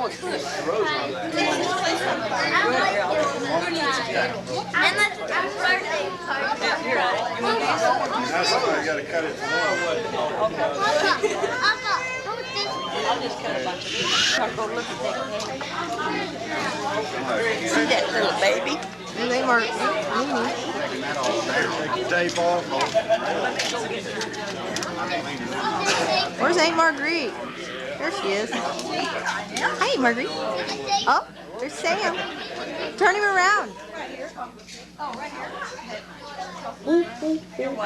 You gotta cut it for I'll just cut a bunch of these. I'll go look at that cake. See that little baby? They were Take the tape off. Where's Aunt Marguerite? There she is. Hey, Marguerite. Oh, there's Sam. Turn him around. Ooh, ooh, ooh.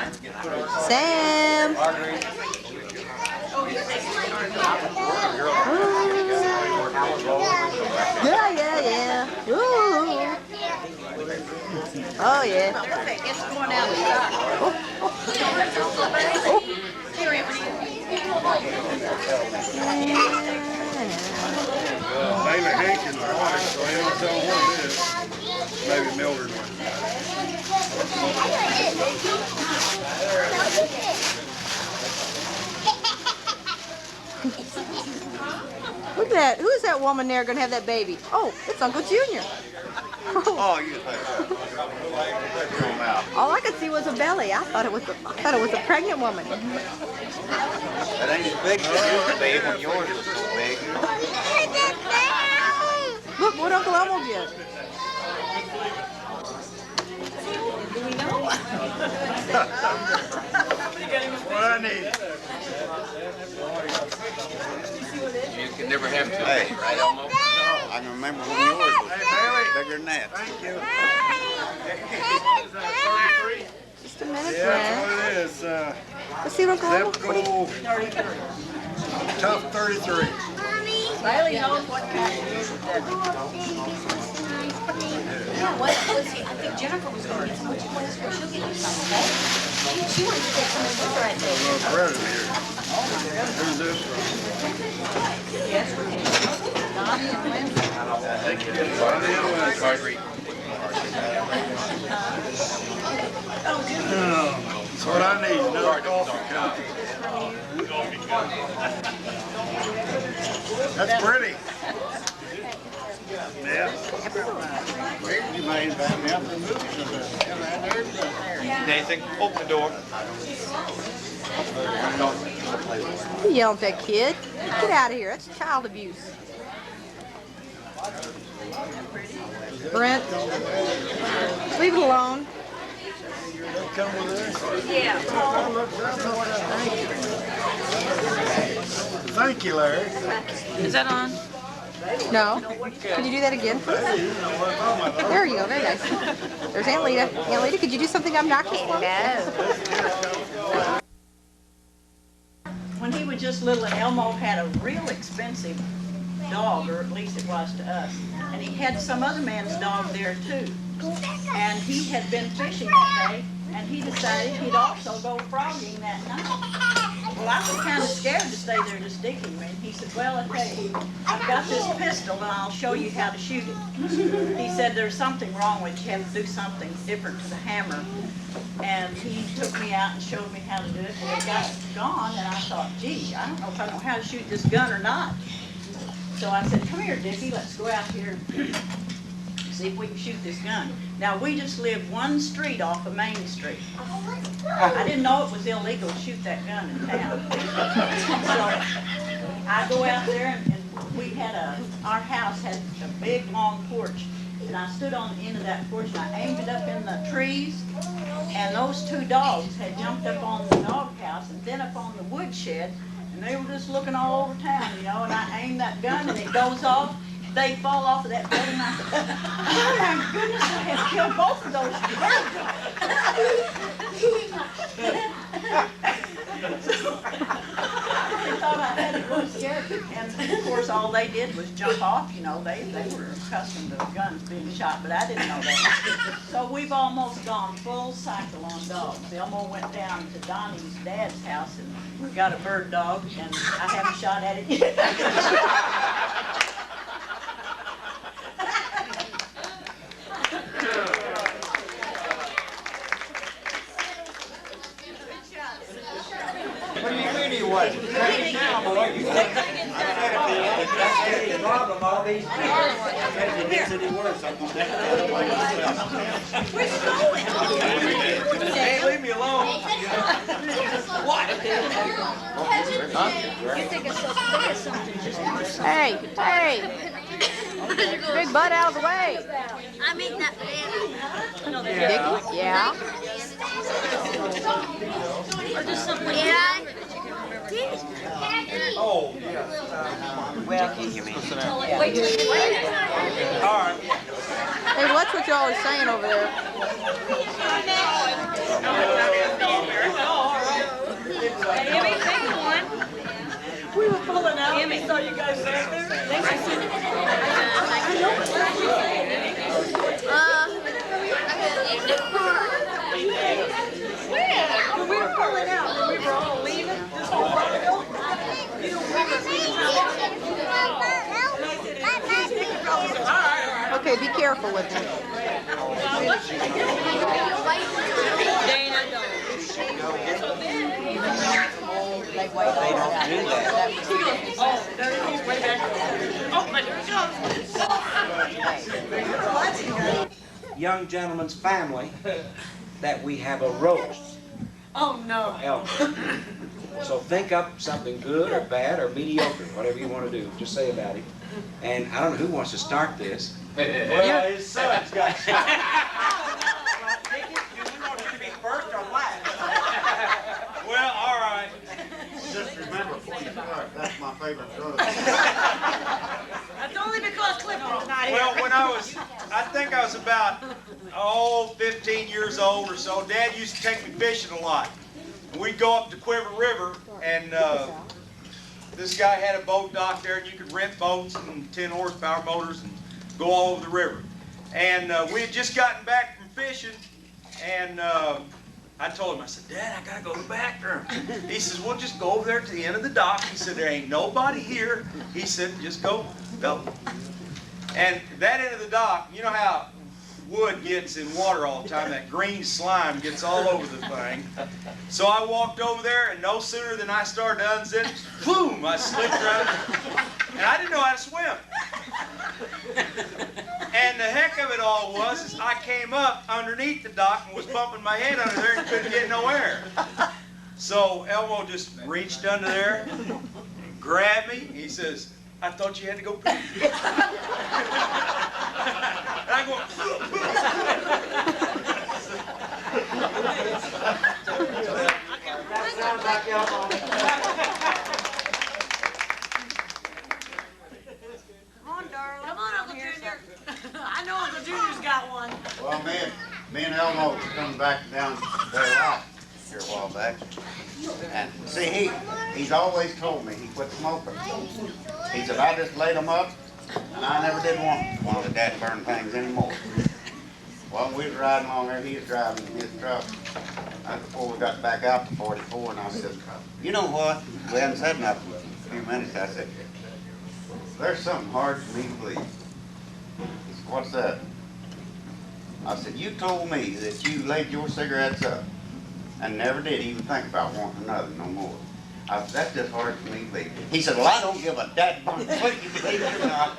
Sam. Yeah, yeah, yeah. Ooh. Oh, yeah. It's going out of Bailey Hankins' wife, so he don't tell what it is. Maybe Mildred. Look at that. Who is that woman there going to have that baby? Oh, it's Uncle Junior. Oh, you think that? All I could see was a belly. I thought it was a pregnant woman. That ain't as big as it used to be when yours was so big. Look what Uncle Elmo did. Do we know? What I need. You can never have two babies, right, Elmo? I can remember when yours was bigger than that. Thank you. Just a minute, Yeah, that's Brad. what it is. Let's see Uncle Elmo. Typical tough 33. Bailey knows what kind of music that yeah, what was he? I think Jennifer was going to get some. What you want to she'll get you some, okay? She wanted to take some of this right there. No credit here. Who's this from? Yes, we can. Donnie and Lindsay. Thank you. Bonnie and Lindsay. Marguerite. That's what I need. Another coffee cup. That's pretty. Yeah. You might invite me out for a movie sometime. Nathan, open the door. You yell at that kid. Get out of here. That's child abuse. Brent, leave it alone. Come with us. Yeah. Thank you, Larry. Is that on? No. Could you do that again? There you go. Very nice. There's Aunt Lita. Aunt Lita, could you do something obnoxious for me? No. When he was just little, and Elmo had a real expensive dog, or at least it was to us, and he had some other man's dog there too. And he had been fishing that day, and he decided he'd also go frogging that night. Well, I was kind of scared to stay there just digging me. And he said, well, okay, I've got this pistol and I'll show you how to shoot it. He said, there's something wrong with it. You have to do something different to the hammer. And he took me out and showed me how to do it. And it got gone, and I thought, gee, I don't know if I know how to shoot this gun or not. So I said, come here, Dickie, let's go out here and see if we can shoot this gun. Now, we just lived one street off of Main Street. I didn't know it was illegal to shoot that gun in town. So I go out there, and we had our house had a big, long porch. And I stood on the end of that porch, and I aimed it up in the trees. And those two dogs had jumped up on the doghouse and then up on the woodshed. And they were just looking all over town, you know, and I aimed that gun and it goes off. They fall off of that building. I said, oh my goodness, I have killed both of those They thought I had it really scared. And of course, all they did was jump off, you know, they were accustomed to guns being shot, but I didn't know that. So we've almost gone full cycle on dogs. Elmo went down to Donnie's dad's house and we got a bird dog, and I haven't shot at it yet. What do you mean he wasn't? Now, boy, you problem, all these people. If it gets any worse, I'm gonna take it away myself. Where's it going? Hey, leave me alone. You think it's something just Hey, hey. Big butt out of the way. I'm eating that banana. Dickie? Yeah. Yeah. Oh, Well, you mean? Wait till you wait. all right. Hey, watch what y'all are saying over there. Emmy, take one. We were pulling out, and saw you guys back there. When we were pulling out, when we were all leaving, this whole while ago, you don't remember seeing Okay, be careful with them. They don't do that. Oh, there it is, way back. Oh, my God. Young gentleman's family that we have a roast. Oh, no. Elmo. So think up something good or bad or mediocre, whatever you want to do. Just say about it. And I don't know who wants to start this. Well, his son's got. Do we want you to be first or last? Well, all right. Just remember, before you start, that's my favorite drug. That's only because Clifford's not here. Well, when I think I was about, 15 years old or so, Dad used to take me fishing a lot. And we'd go up to Quiver River, and this guy had a boat dock there, and you could rent boats and 10 horsepower motors and go all over the river. And we had just gotten back from fishing, and I told him, I said, Dad, I gotta go to the bathroom. He says, well, just go over there to the end of the dock. He said, there ain't nobody here. He said, just go. And that end of the dock, you know how wood gets in water all the time, that green slime gets all over the thing. So I walked over there, and no sooner than I started to unzip, boom, I slipped right, and I didn't know how to swim. And the heck of it all was, is I came up underneath the dock and was bumping my head under there and couldn't get no air. So Elmo just reached under there, grabbed me, he says, I thought you had to go pee. And I go, that sounds like Elmo. Come on, darling. Come on, Uncle Junior. I know Uncle Junior's got one. Well, me and Elmo was coming back down their lot here a while back. And see, he's always told me he quit smoking. He said, I just laid him up, and I never did want one of the dad burn things anymore. Well, we was riding along there, he was driving his truck. Before we got back out to 44, and I said, you know what? We hadn't said nothing in a few minutes. I said, there's something hard for me to believe. He said, what's that? I said, you told me that you laid your cigarettes up and never did even think about wanting another no more. I said, that's just hard for me to believe. He said, well, I don't give a dadgum what you believe it or not.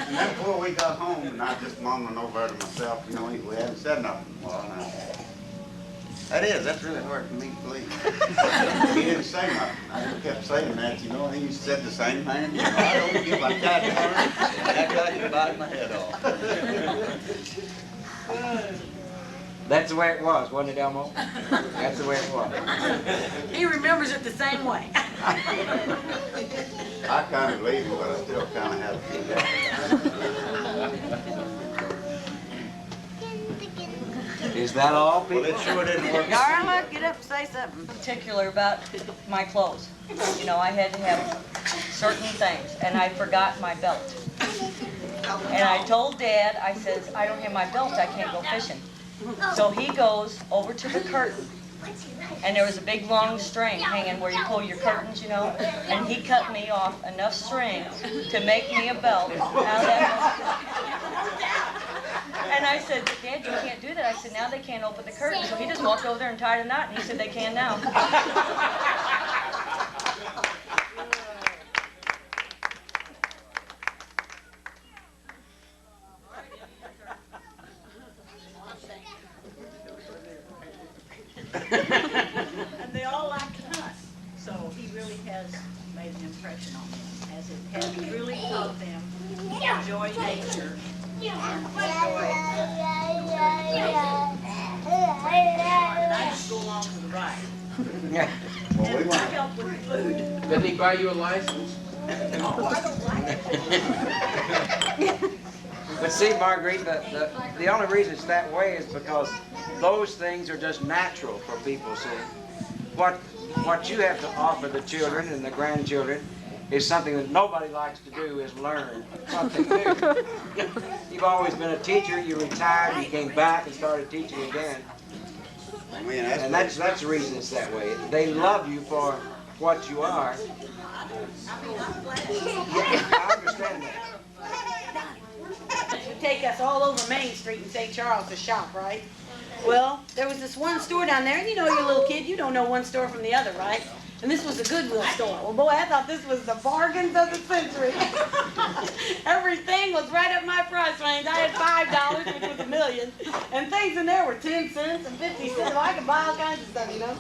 And then before we got home, and I just mumbling over to myself, you know, we hadn't said nothing in a while now. That's really hard for me to believe. He didn't say nothing. I just kept saying that, you know, and he said the same thing. You know, I don't give a dadgum. That guy can bite my head off. That's the way it was, wasn't it, Elmo? That's the way it was. He remembers it the same way. I kind of believe him, but I still kind of have a few doubts. Is that all, people? Well, it sure didn't work. Darla, get up and say something. Particular about my clothes. You know, I had to have certain things, and I forgot my belt. And I told Dad, I says, I don't have my belt, I can't go fishing. So he goes over to the curtain, and there was a big long string hanging where you pull your curtains, you know, and he cut me off enough string to make me a belt out of that. And I said, Dad, you can't do that. I said, now they can't open the curtain. So he just walked over there and tied a knot, and he said, they can now. made an impression on them, as it has really taught them to enjoy nature and I just go along for the ride. Well, we And I want, help with the food. Didn't he buy you a license? Oh, I don't like it. But see, Marguerite, the only reason it's that way is because those things are just natural for people. See, what you have to offer the children and the grandchildren is something that nobody likes to do, is learn something new. You've always been a teacher, you retired, you came back and started teaching again. I mean, And that's the reason it's that way. They love you for what you are. Yeah, I understand that. Would take us all over Main Street in St. Charles to shop, right? Well, there was this one store down there, and you know you're a little kid, you don't know one store from the other, right? And this was a Goodwill store. Well, boy, I thought this was the bargains of the century. Everything was right up my price range. I had $5, which was $1 million, and things in there were 10 cents and 50 cents. Well, I could buy all kinds of stuff, you know.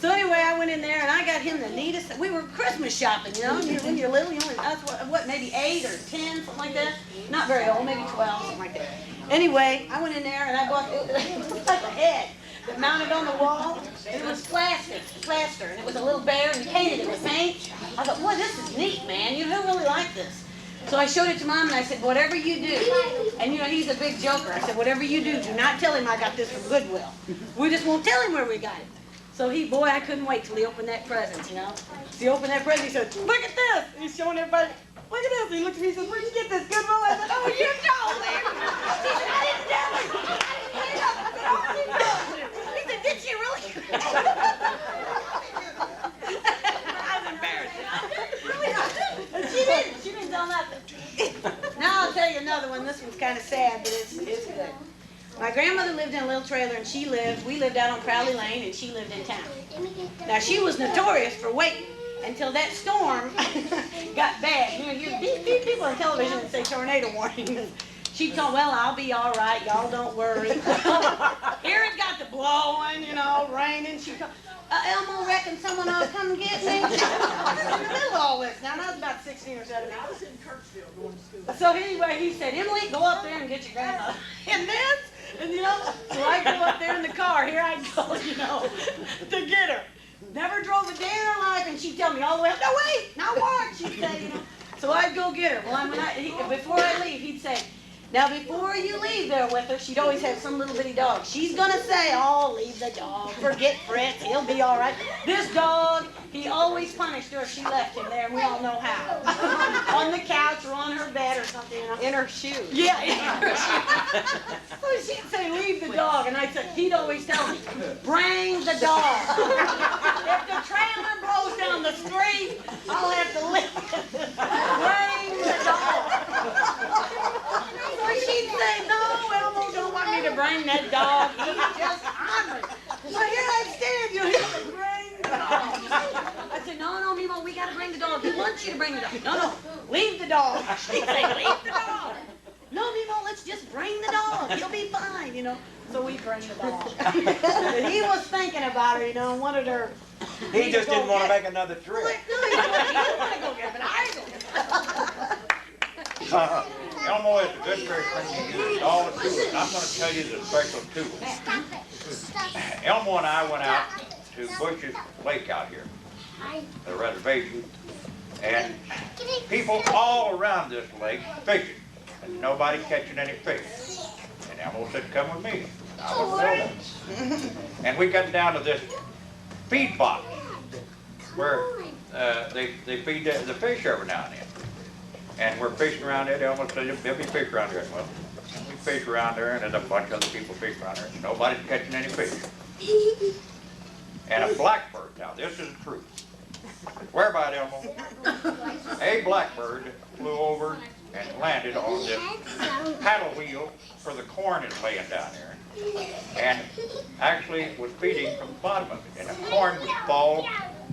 So anyway, I went in there and I got him the neatest. We were Christmas shopping, you know. When you're little, you only that's what maybe 8 or 10, something like that. Not very old, maybe 12, something like that. Anyway, I went in there and I bought it was like a head that mounted on the wall, and it was plaster, and it was a little bear, and you painted it with paint. I thought, boy, this is neat, man. You really like this. So I showed it to Mom, and I said, whatever you do, and you know, he's a big joker. I said, whatever you do not tell him I got this from Goodwill. We just won't tell him where we got it. So boy, I couldn't wait till he opened that present, you know. So he opened that present, he said, look at this. He's showing everybody, look at this. He looked at me and said, where'd you get this, Goodwill? I said, oh, you told him. He said, I didn't tell him. I said, oh, you told him. He said, did you really? I was embarrassed, you know. And she didn't tell nothing. Now I'll tell you another one. This one's kind of sad, but it's good. My grandmother lived in a little trailer, and we lived out on Crowley Lane, and she lived in town. Now, she was notorious for waiting until that storm got bad. You know, these people on television that say tornado warning. She told, well, I'll be all right. Y'all don't worry. Here it got to blowing, you know, raining. She told, Elmo, reckon someone will come get me. I was in the middle of all this. Now, I was about 16 or 17. I was in Kirksville going to school. So anyway, he said, Emily, go up there and get your grandmother. And you know, so I go up there in the car. Here I go, you know, to get her. Never drove a day in her life, and she'd tell me all the way up, no, wait, now watch, she'd say, you know. So I'd go get her. Well, before I leave, he'd say, now before you leave there with her, she'd always have some little bitty dog. She's going to say, oh, leave the dog, forget Fritz, he'll be all right. This dog, he always punished her if she left him there, and we all know how. On the couch or on her bed or something, you know. In her shoes. Yeah, in her shoes. So she'd say, leave the dog, and he'd always tell me, bring the dog. If the trailer blows down the street, I'll have to lift it. Bring the dog. So she'd say, no, Elmo don't want me to bring that dog. He's just hungry. So here I stand, you know, he said, bring the dog. I said, no, Mimo, we got to bring the dog. He wants you to bring the dog. No, leave the dog. She'd say, leave the dog. No, Mimo, let's just bring the dog. He'll be fine, you know. So we bring the dog. And he was thinking about her, you know, and wanted her. He just didn't want to make another trip. No, he didn't want to go get her, but I go get her. Elmo is a good fish when you use all the tools. I'm going to tell you the special tools. Elmo and I went out to Bush's Lake out here, the reservation, and people all around this lake fishing, and nobody catching any fish. And Elmo said, come with me. I was there. And we got down to this feed box where they feed the fish every now and then. And we're fishing around there. Elmo said, there'll be fish around there. Well, we fish around there, and there's a bunch of other people fishing around there. And nobody's catching any fish. And a blackbird, now this is the truth. Where about, Elmo? A blackbird flew over and landed on this paddle wheel where the corn is laying down there. And actually was feeding from the bottom of it. And the corn would fall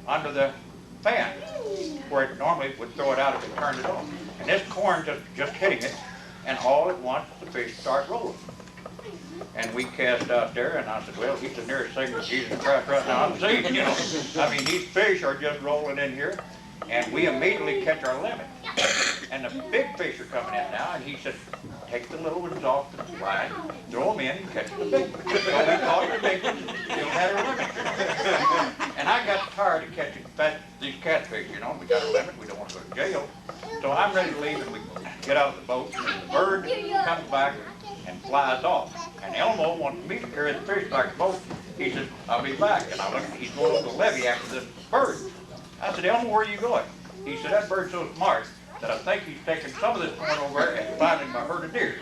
under the fan, where it normally would throw it out if it turned it off. And this corn just hitting it, and all at once the fish start rolling. And we cast out there, and I said, well, he's the nearest thing to Jesus Christ right now I'm seeing, you know. I mean, these fish are just rolling in here. and we immediately catch our limit. And the big fish are coming in now, and he said, take the little ones off the line, throw them in, and catch the big ones. So we caught the big ones, still had our limit. And I got tired of catching these catfish, you know, we got a limit, we don't want to go to jail. So I'm ready to leave, and we get out of the boat, and the bird comes back and flies off. And Elmo wanted me to carry the fish back to the boat. He said, I'll be back. And I looked, he's going over the levee after this bird. I said, Elmo, where are you going? He said, that bird's so smart that I think he's taking some of this corn over there and finding my herd of deer.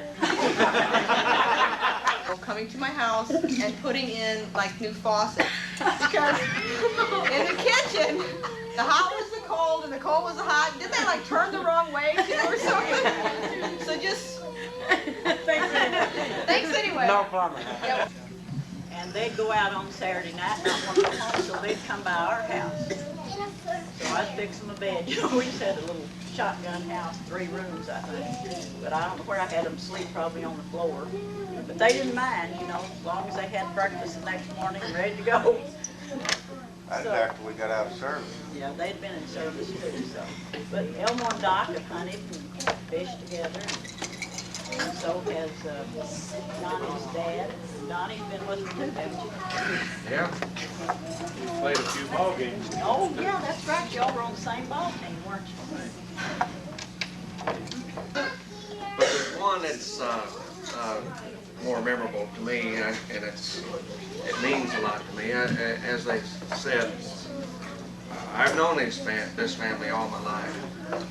Coming to my house and putting in like new faucets because in the kitchen the hot was the cold and the cold was the hot. Did they like turn the wrong way too or something? So just thanks anyway. No problem. Yep. And they'd go out on Saturday night, not want to go home, so they'd come by our house. So I'd fix them a bed. You know, we just had a little shotgun house, 3 rooms, I think. But I don't know where I had them sleep, probably on the floor. But they didn't mind, you know, as long as they had breakfast the next morning and ready to go. That's after we got out of service. Yeah, they'd been in service too, so. But Elmo and Doc have hunted and fished together. And so has Donnie's dad. Donnie's been with them too, haven't you? Yeah. We played a few ball games. Oh, yeah, that's right. Y'all were on the same ball team, weren't you? But there's one that's more memorable to me, and it means a lot to me. As they said, I've known this family all my life,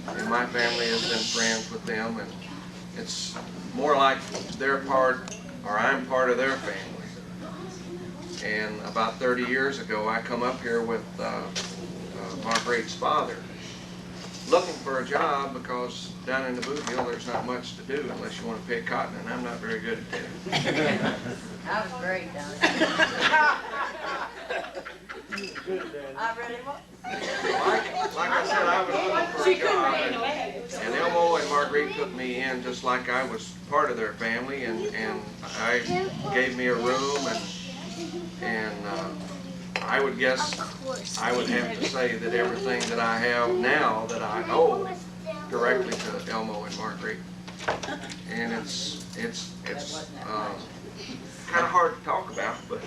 and my family has been friends with them, and it's more like they're part, or I'm part of their family. And about 30 years ago, I come up here with Marguerite's father, looking for a job because down in the boot hill there's not much to do unless you want to pick cotton, and I'm not very good at that. That was great, Donnie. I really was. Like I said, I was looking for a job, and Elmo and Marguerite took me in just like I was part of their family, and I gave me a room, and I would guess I would have to say that everything that I have now that I owe directly to Elmo and Marguerite, and it's kind of hard to talk about, but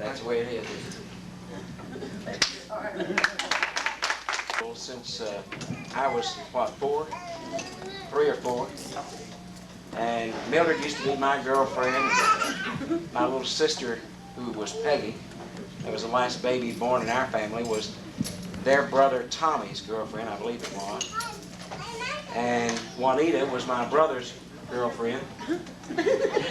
That's the way it is. Well, since I was, what, 3 or 4, and Mildred used to be my girlfriend. My little sister, who was Peggy, that was the last baby born in our family, was their brother Tommy's girlfriend, I believe it was. And Juanita was my brother's girlfriend.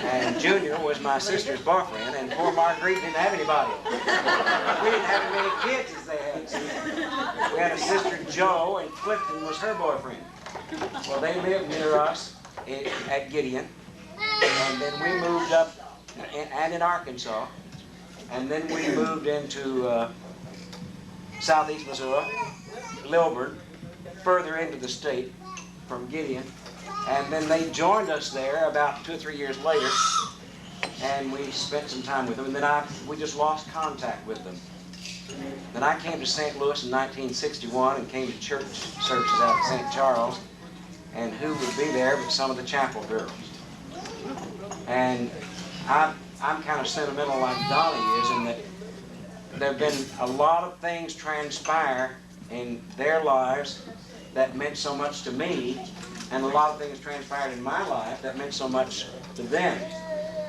And Junior was my sister's boyfriend, and poor Marguerite didn't have anybody. We didn't have as many kids as they had. We had a sister, Jo, and Clifton was her boyfriend. Well, they lived near us at Gideon, and then we moved up, and in Arkansas, and then we moved into southeast Missouri, Lilburn, further into the state from Gideon. And then they joined us there about 2 or 3 years later, and we spent some time with them, and then we just lost contact with them. Then I came to St. Louis in 1961 and came to church services out at St. Charles, and who would be there but some of the chapel girls. And I'm kind of sentimental like Dolly is, in that there have been a lot of things transpire in their lives that meant so much to me, and a lot of things transpired in my life that meant so much to them.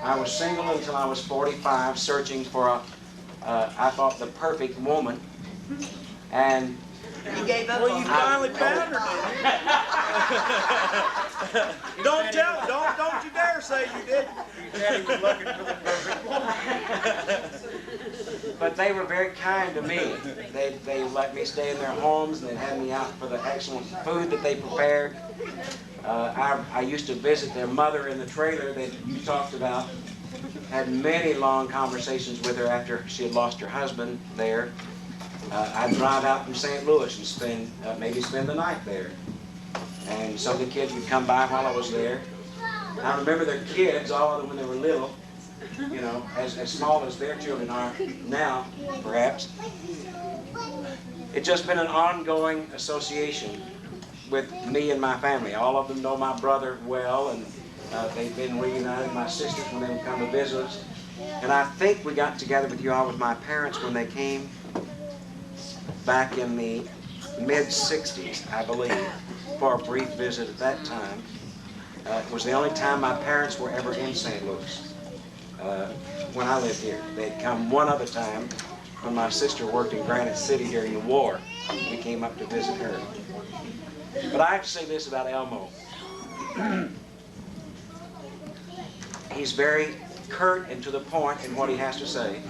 I was single until I was 45, searching for I thought, the perfect woman. And You gave up Well, on you that. finally found her, didn't you? Don't you dare say you didn't. You said he was looking for the perfect woman. but they were very kind to me. They let me stay in their homes, and they had me out for the excellent food that they prepared. I used to visit their mother in the trailer that you talked about. Had many long conversations with her after she had lost her husband there. I'd drive out from St. Louis and maybe spend the night there. And some of the kids would come by while I was there. I remember their kids, all of them when they were little, you know, as small as their children are now, perhaps. it's just been an ongoing association with me and my family. All of them know my brother well, and they've been reunited with my sisters when they would come to visit us. And I think we got together with you all with my parents when they came back in the mid-60s, I believe, for a brief visit at that time. It was the only time my parents were ever in St. Louis when I lived here. They'd come one other time when my sister worked in Granite City during the war. We came up to visit her. But I have to say this about Elmo. He's very curt and to the point in what he has to say.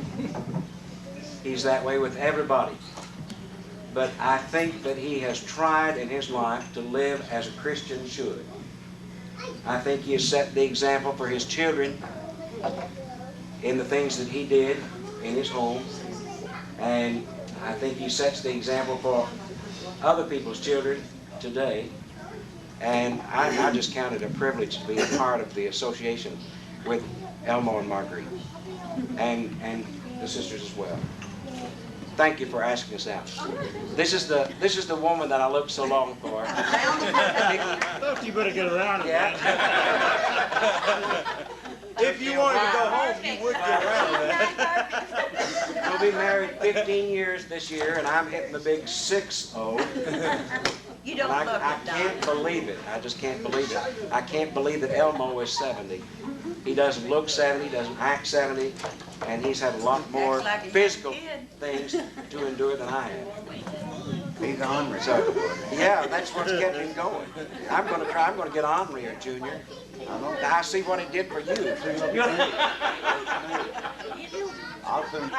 He's that way with everybody. But I think that he has tried in his life to live as a Christian should. I think he has set the example for his children in the things that he did in his home. And I think he sets the example for other people's children today. And I just count it a privilege to be a part of the association with Elmo and Marguerite, and the sisters as well. Thank you for asking us out. This is the woman that I looked so long for. You better get around it. Yeah. If you wanted to go home, you would get around that. We'll be married 15 years this year, and I'm hitting the big 6-0. You don't And look I it, Don. can't believe it. I just can't believe it. I can't believe that Elmo is 70. He doesn't look 70, doesn't act 70, and he's had a lot more Acts like a physical kid. things to endure than I have. He's ornery. So, yeah, that's what's kept him going. I'm going to get ornery, Junior. Now, I see what it did for you. I'll soon,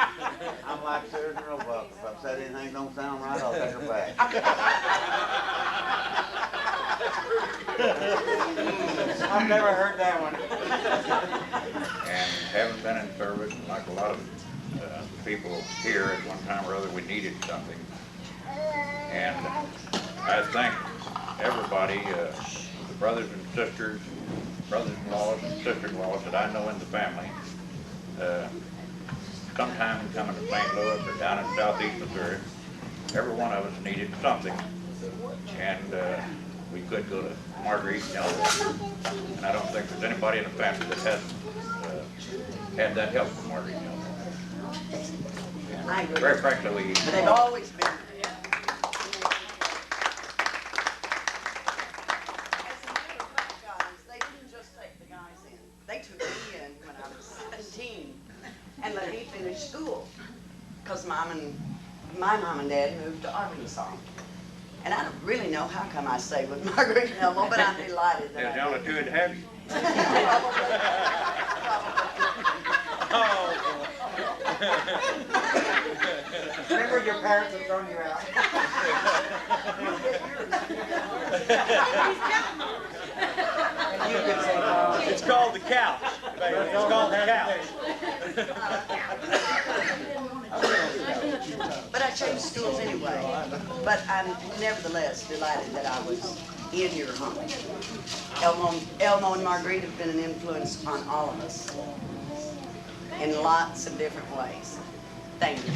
I'm like Susan Roebuck. If I've said anything don't sound right, I'll take her back. I've never heard that one. And having been in service, like a lot of people here at one time or other, we needed something. And I thank everybody, the brothers and sisters, brothers-in-laws and sister-in-laws that I know in the family. Sometime coming to St. Louis or down in southeast Missouri, every one of us needed something. And we could go to Marguerite and Elmo. And I don't think there's anybody in the family that hasn't had that help from Marguerite and Elmo. I agree. Very frankly, we They've always been. They didn't just take the guys in. They took me in when I was 17 and let me finish school. Because my mom and dad moved to Arkansas. And I don't really know how come I stayed with Marguerite and Elmo, but I'm delighted that there's the I only did. two that have you. Remember your parents have thrown you out. And you can say, no. It's called the couch, baby. It's called the couch. But I changed schools anyway. But I'm nevertheless delighted that I was in your home. Elmo and Marguerite have been an influence on all of us in lots of different ways. Thank you.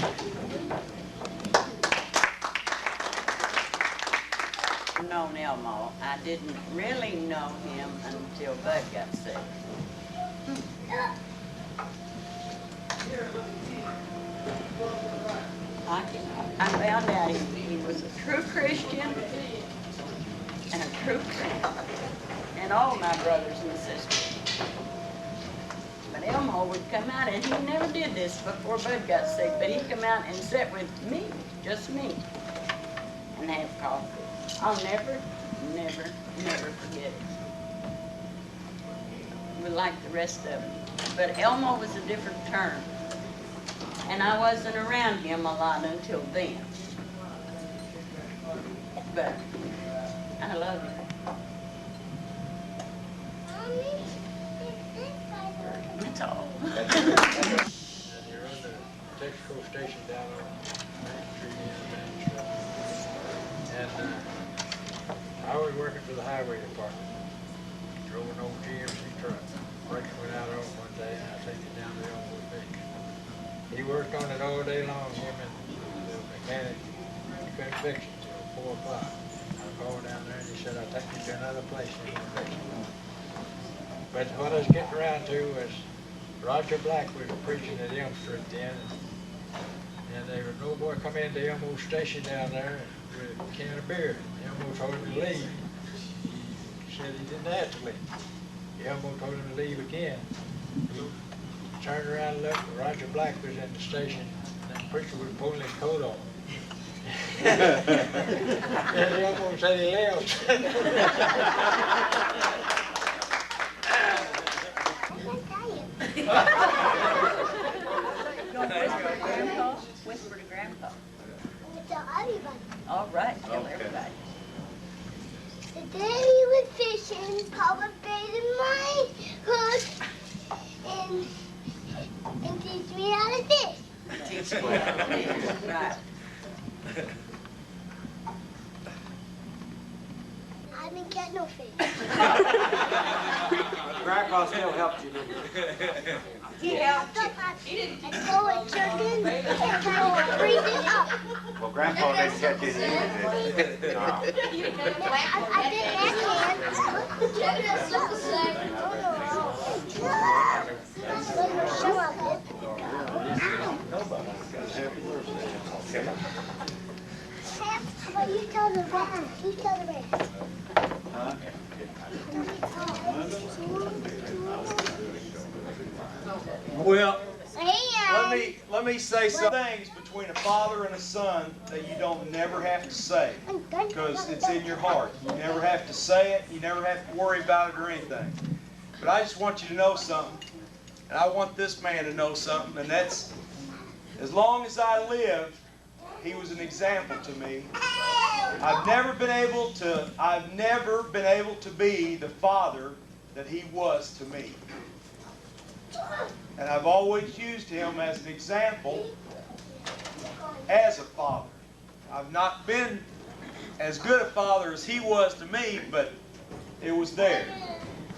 I've known Elmo. I didn't really know him until Bud got sick. I found out he was a true Christian and a true friend, and all my brothers and sisters. But Elmo would come out, and he never did this before Bud got sick, but he'd come out and sit with me, just me, and have coffee. I'll never, never, never forget it. We like the rest of them. But Elmo was a different term. And I wasn't around him a lot until then. But I love him. That's all. And you're on the Texaco station down on Main Street. And I was working for the highway department. Drove an old GMC truck. Brakes went out on it one day, and I take it down there on the fix. He worked on it all day long, him and the mechanic. couldn't fix it till 4 o'clock. I called down there and he said, I'll take you to another place and he'll fix it. But what I was getting around to was Roger Black was preaching at Elm Street then, and there was no boy come into Elmo's station down there with a can of beer. Elmo told him to leave. He said he didn't have to leave. Elmo told him to leave again. He turned around and looked, Roger Black was in the station, and the preacher was pulling his coat on. And Elmo said he left. You want to whisper to Grandpa? Whisper to Grandpa. Tell everybody. All right, tell everybody. Today we went fishing, Papa baited my hook and teach me how to fish. Teach me how to fish. Right. I didn't get no fish. Grandpa still helped you, didn't he? He helped you. I throw a chicken and freeze it up. Well, Grandpa didn't catch it either, did he? No. I did How about you tell the rest? You tell the rest. Huh? Well, Hey, let me say some things between a father and a son that you don't never have to say, because it's in your heart. You never have to say it. You never have to worry about it or anything. But I just want you to know something, and I want this man to know something, and that's, as long as I lived, he was an example to me. I've never been able to be the father that he was to me. And I've always used him as an example as a father. I've not been as good a father as he was to me, but it was there.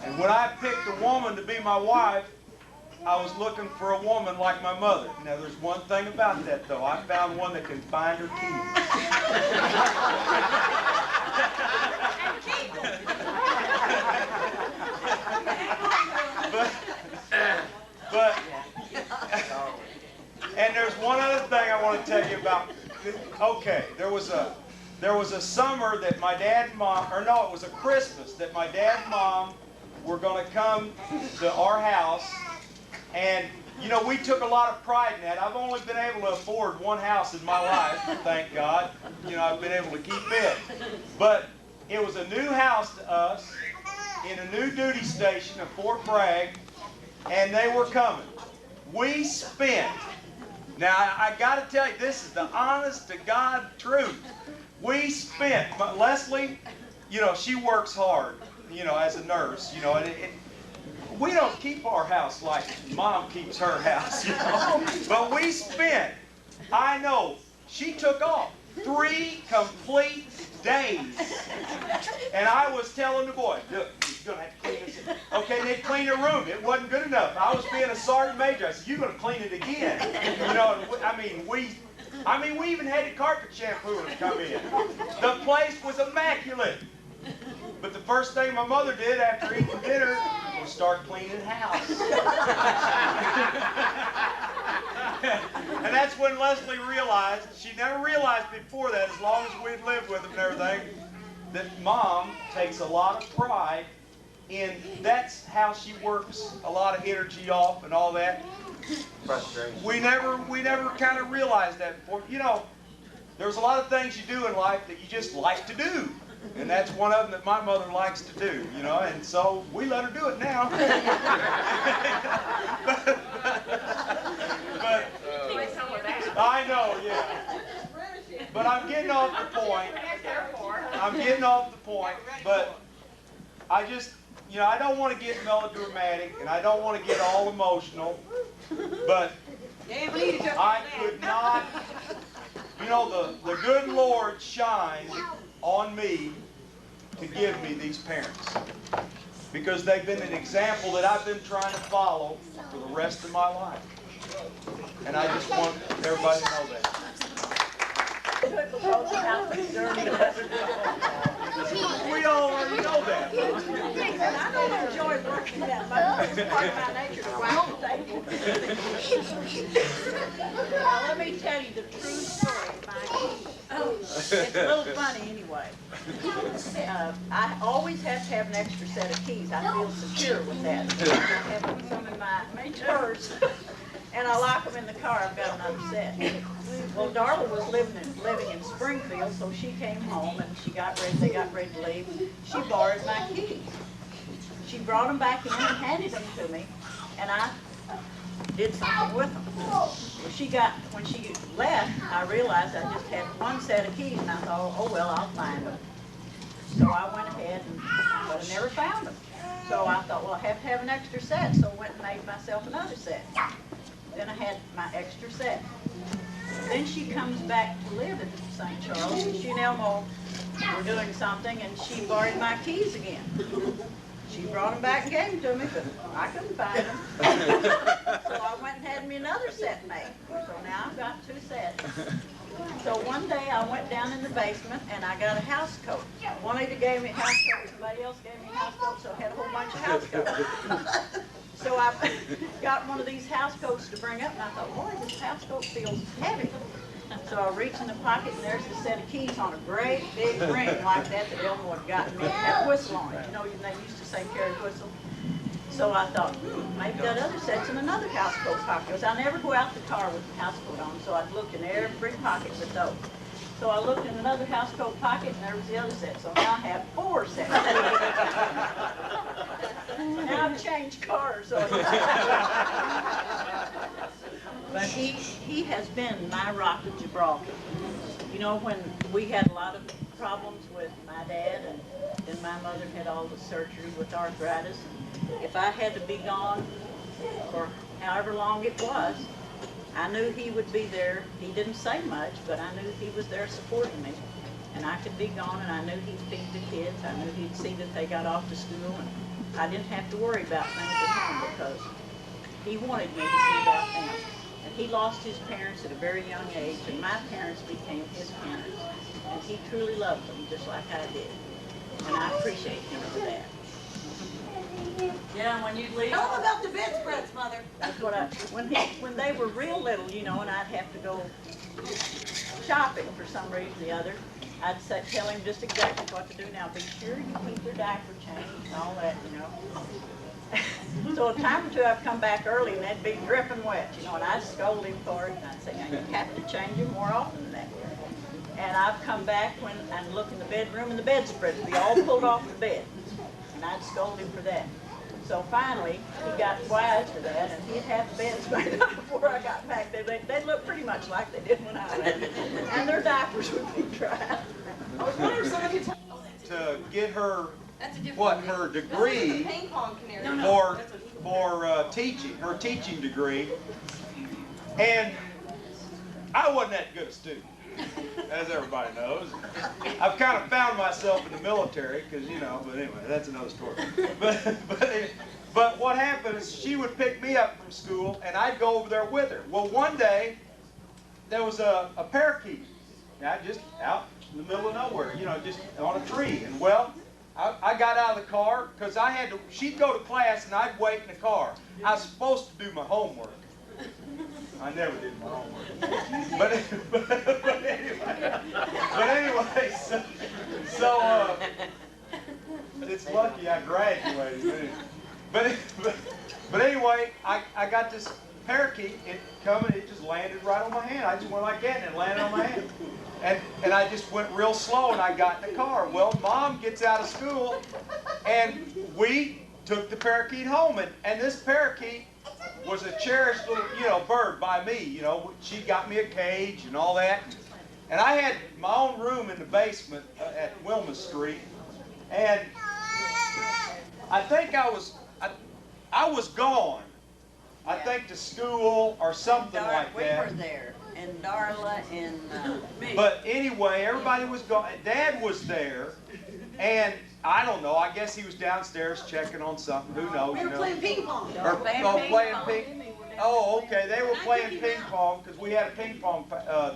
And when I picked a woman to be my wife, I was looking for a woman like my mother. Now, there's one thing about that, though. I found one that can find her But and there's one other thing I want to tell you about. Okay, there was a summer that my dad and mom, or no, it was a Christmas that my dad and mom were going to come to our house, and you know, we took a lot of pride in that. I've only been able to afford one house in my life, thank God. You know, I've been able to keep it. But it was a new house to us in a new duty station at Fort Bragg, and they were coming. We spent, now I got to tell you, this is the honest to God truth. We spent, Leslie, you know, she works hard, you know, as a nurse, you know, and we don't keep our house like Mom keeps her house, you know. But we spent, I know, she took off 3 complete days. And I was telling the boy, look, you're going to have to clean this. Okay, they'd clean her room. It wasn't good enough. I was being a sergeant major. I said, you're going to clean it again. You know, we even had the carpet shampooer come in. The place was immaculate. But the first thing my mother did after eating dinner was start cleaning house. And that's when Leslie realized, she never realized before that, as long as we'd lived with them and everything, that Mom takes a lot of pride in, that's how she works a lot of energy off and all that. Frustration. We never kind of realized that before. You know, there's a lot of things you do in life that you just like to do. And that's one of them that my mother likes to do, you know, and so we let her do it now. but I know, yeah. But I'm getting off the point. But I just, you know, I don't want to get melodramatic and I don't want to get all emotional, but I could not, you know, the good Lord shined on me to give me these parents, because they've been an example that I've been trying to follow for the rest of my life, and I just want everybody to know that. do it because the house was dirty. We all already know that. And I don't enjoy working that much. It's part of my nature to wax the table. Now, let me tell you the true story of my keys. It's a little funny anyway. I always have to have an extra set of keys. I feel secure with that. I have some in my purse, and I lock them in the car. I've got another set. Well, Darla was living in Springfield, so she came home and they got ready to leave. She borrowed my keys. She brought them back in and handed them to me, and I did something with them. When she left, I realized I just had one set of keys, and I thought, oh well, I'll find them. So I went ahead, but I never found them. So I thought, well, I have to have an extra set, so I went and made myself another set. Then I had my extra set. Then she comes back to live in St. Charles, and she and Elmo were doing something, and she borrowed my keys again. She brought them back and gave them to me, but I couldn't find them. So I went and had me another set made. So now I've got two sets. So one day I went down in the basement and I got a house coat. Juanita gave me a house coat, somebody else gave me a house coat, so I had a whole bunch of house coats. So I got one of these house coats to bring up, and I thought, boy, this house coat feels heavy. So I reached in the pocket, and there's the set of keys on a great big ring like that Elmo had gotten me. It had a whistle on it. You know, they used to say carry whistle. So I thought, maybe that other set's in another house coat pocket. Because I never go out the car with the house coat on, so I'd look in every pocket but those. So I looked in another house coat pocket, and there was the other set. So now I have 4 sets. Now I've changed cars. So but he has been my rock of Gibraltar. You know, when we had a lot of problems with my dad, and then my mother had all the surgery with arthritis, and if I had to be gone for however long it was, I knew he would be there. He didn't say much, but I knew he was there supporting me. And I could be gone, and I knew he'd feed the kids. I knew he'd see that they got off to school, and I didn't have to worry about things at home because he wanted me to see about them. And he lost his parents at a very young age, and my parents became his parents. And he truly loved them, just like I did. And I appreciate him for that. Yeah, when you leave. Tell them about the bedspreads, Mother. That's what when they were real little, you know, and I'd have to go shopping for some reason or the other, I'd tell him just exactly what to do now. Be sure you keep your diaper changed and all that, you know. So a time or two I'd come back early and they'd be dripping wet, you know, and I'd scold him for it, and I'd say, now you have to change them more often than that. And I'd come back and look in the bedroom, and the bedspreads would be all pulled off the bed. And I'd scold him for that. So finally, he got wise to that, and he'd have the beds made up before I got back. They'd look pretty much like they did when I left. And their diapers would be dry. I was wondering if some of you To get her her degree ping pong canary. for teaching, her teaching degree, and I wasn't that good a student, as everybody knows. I've kind of found myself in the military, because, you know, but anyway, that's another story. But what happened is she would pick me up from school, and I'd go over there with her. Well, one day, there was a parakeet, just out in the middle of nowhere, you know, just on a tree. And well, I got out of the car, because she'd go to class, and I'd wait in the car. I was supposed to do my homework. I never did my homework. But anyway, so it's lucky I graduated. But anyway, I got this parakeet, it just landed right on my hand. I just went like that, and it landed on my hand. And I just went real slow, and I got in the car. Well, Mom gets out of school, and we took the parakeet home. And this parakeet was a cherished little, bird by me. She got me a cage and all that. And I had my own room in the basement at Wilma Street. And I think I was gone. I think to school or something like that. We were there, and Darla and me. But anyway, everybody was gone. Dad was there, and I don't know. I guess he was downstairs checking on something. Who knows? We were playing ping pong. Playing ping. Oh, okay. They were playing ping pong because we had a ping pong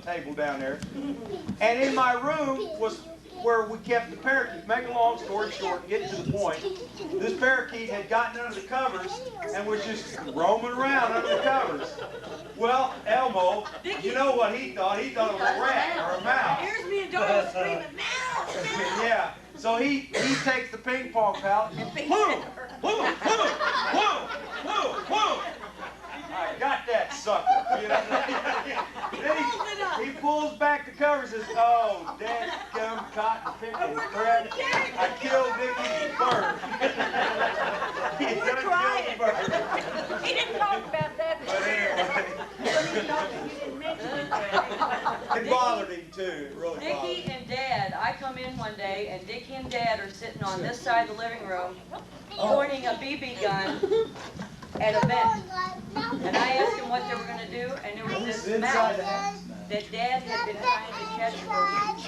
table down there. And in my room was where we kept the parakeet. Make a long story short, get to the point. This parakeet had gotten under the covers and was just roaming around under the covers. Well, Elmo, you know what he thought? He thought it was a rat or a mouse. Here's me and Dora screaming, mouse! Yeah. So he takes the ping pong pallet and whoo, whoo, whoo, whoo, whoo, whoo. I got that sucker. You know? Then he pulls back the covers and says, oh, dadgum cotton picking thread. I killed Dicky's bird. He We're crying. bird. He didn't talk about that. But anyway, it bothered him too. It really bothered Dickie him. and Dad, I come in one day and Dickie and Dad are sitting on this side of the living room pointing a BB gun at a vent. And I asked him what they were gonna do, and there was this mouse that Dad had been trying to catch for weeks,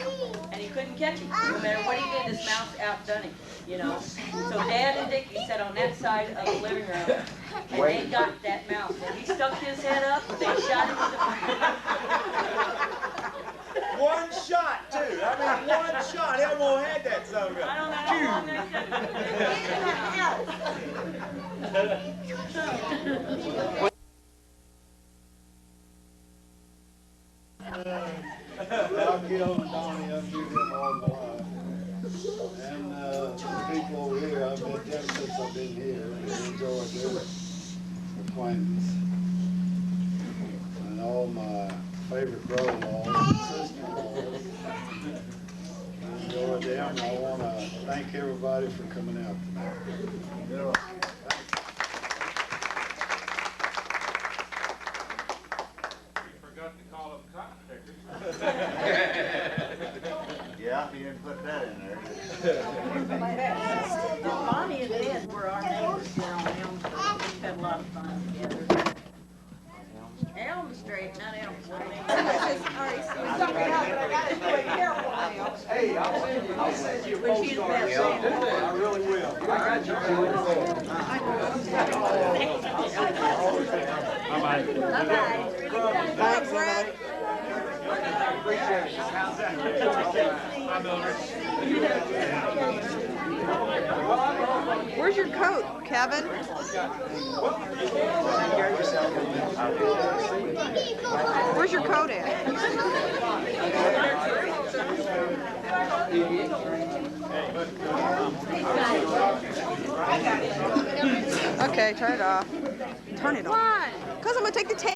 and he couldn't catch him. No matter what he did, this mouse outdone him, you know. So Dad and Dickie sat on that side of the living room, and they got that mouse. And he stuck his head up, they shot him in the One shot too. I mean, one shot. Elmo had that son of a gun. I don't know how long they I've killed Donnie, I've killed him all my life. And the people over here, I've met them since I've been here, and enjoyed their acquaintance. And all my favorite brother-in-laws and sister-in-laws. I enjoyed them, and I want to thank everybody for coming out tonight. Yeah, he didn't put that in there. Bonnie and Ed were our neighbors here on Elm Street. We've had a lot of fun together. Elm Street, not Elm Street. Hey, I'll send you a postcard or something. I really will. I got you. Thanks, Ed. Where's your coat, Kevin? Where's your coat at? Okay, turn it off. Turn it off. Why? Because I'm going to take the tape.